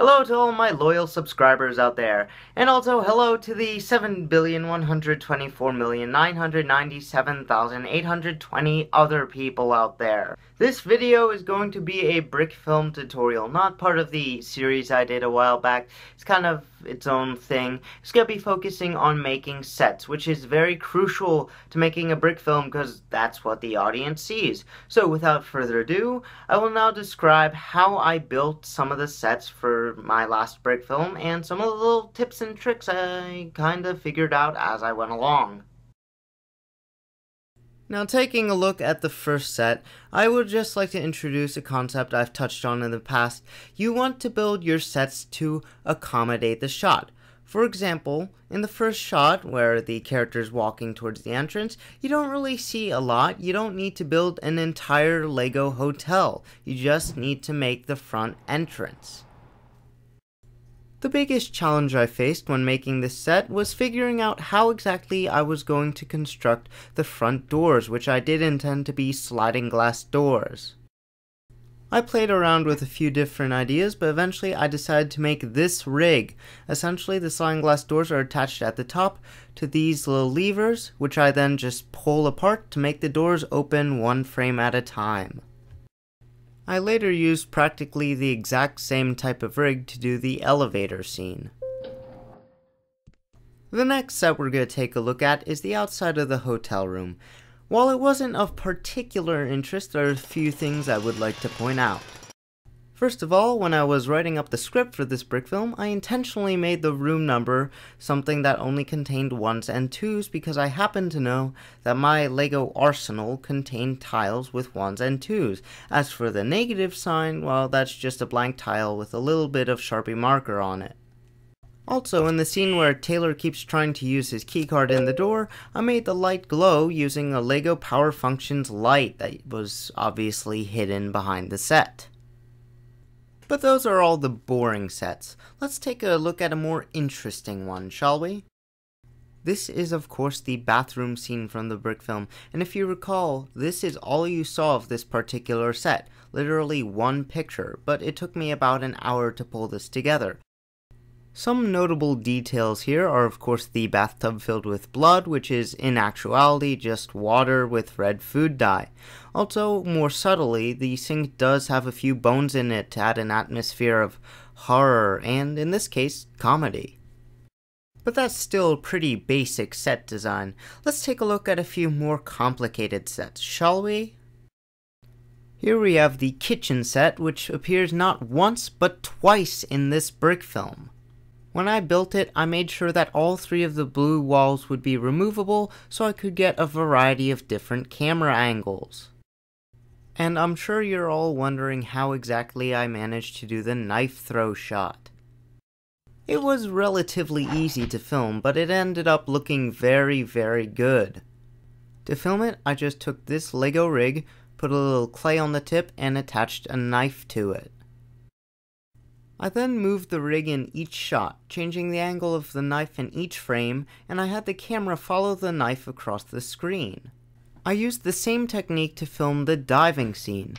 Hello to all my loyal subscribers out there, and also hello to the 7,124,997,820 other people out there. This video is going to be a brick film tutorial, not part of the series I did a while back. It's kind of its own thing. It's going to be focusing on making sets, which is very crucial to making a brick film because that's what the audience sees. So without further ado, I will now describe how I built some of the sets for my last brick film and some of the little tips and tricks I kind of figured out as I went along. Now, taking a look at the first set, I would just like to introduce a concept I've touched on in the past. You want to build your sets to accommodate the shot. For example, in the first shot, where the character is walking towards the entrance, you don't really see a lot. You don't need to build an entire Lego hotel. You just need to make the front entrance. The biggest challenge I faced when making this set was figuring out how exactly I was going to construct the front doors, which I did intend to be sliding glass doors. I played around with a few different ideas, but eventually I decided to make this rig. Essentially, the sliding glass doors are attached at the top to these little levers, which I then just pull apart to make the doors open one frame at a time. I later used practically the exact same type of rig to do the elevator scene. The next set we're going to take a look at is the outside of the hotel room. While it wasn't of particular interest, there are a few things I would like to point out. First of all, when I was writing up the script for this brick film, I intentionally made the room number something that only contained 1s and 2s because I happened to know that my Lego arsenal contained tiles with 1s and 2s. As for the negative sign, well, that's just a blank tile with a little bit of Sharpie marker on it. Also, in the scene where Taylor keeps trying to use his keycard in the door, I made the light glow using a Lego Power Functions light that was obviously hidden behind the set. But those are all the boring sets. Let's take a look at a more interesting one, shall we? This is of course the bathroom scene from the brick film, and if you recall, this is all you saw of this particular set. Literally one picture, but it took me about an hour to pull this together. Some notable details here are of course the bathtub filled with blood, which is in actuality just water with red food dye. Also, more subtly, the sink does have a few bones in it to add an atmosphere of horror and, in this case, comedy. But that's still pretty basic set design. Let's take a look at a few more complicated sets, shall we? Here we have the kitchen set, which appears not once but twice in this brick film. When I built it, I made sure that all 3 of the blue walls would be removable so I could get a variety of different camera angles. And I'm sure you're all wondering how exactly I managed to do the knife throw shot. It was relatively easy to film, but it ended up looking very, very good. To film it, I just took this Lego rig, put a little clay on the tip, and attached a knife to it. I then moved the rig in each shot, changing the angle of the knife in each frame, and I had the camera follow the knife across the screen. I used the same technique to film the diving scene.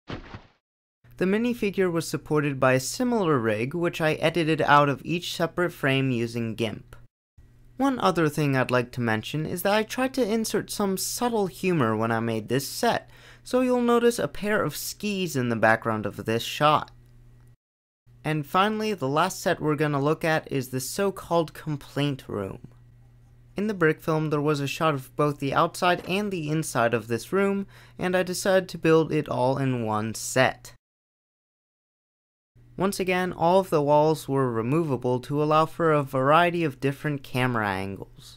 The minifigure was supported by a similar rig, which I edited out of each separate frame using GIMP. One other thing I'd like to mention is that I tried to insert some subtle humor when I made this set, so you'll notice a pair of skis in the background of this shot. And finally, the last set we're going to look at is the so-called complaint room. In the brick film, there was a shot of both the outside and the inside of this room, and I decided to build it all in one set. Once again, all of the walls were removable to allow for a variety of different camera angles.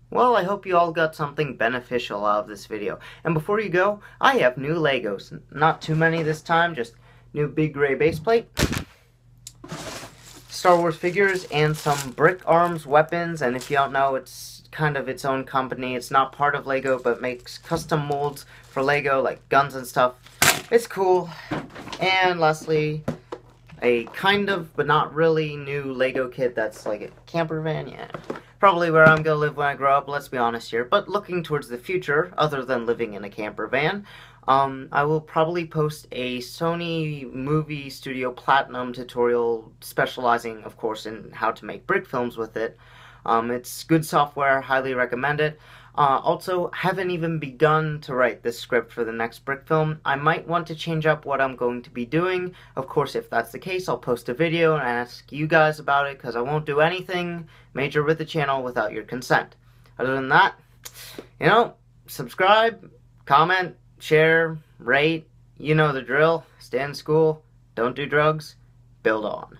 Well, I hope you all got something beneficial out of this video. And before you go, I have new Legos. Not too many this time, just new big gray base plate, Star Wars figures, and some brick arms weapons. And if you don't know, it's kind of its own company. It's not part of Lego, but makes custom molds for Lego, like guns and stuff. It's cool. And lastly, a kind of, but not really, new Lego kit that's like a camper van, yeah. Probably where I'm gonna live when I grow up, let's be honest here. But looking towards the future, other than living in a camper van, I will probably post a Sony Movie Studio Platinum tutorial specializing, of course, in how to make brick films with it. It's good software, highly recommend it. Also, haven't even begun to write this script for the next brick film. I might want to change up what I'm going to be doing. Of course, if that's the case, I'll post a video and ask you guys about it, because I won't do anything major with the channel without your consent. Other than that, subscribe, comment, share, rate, you know the drill. Stay in school, don't do drugs, build on.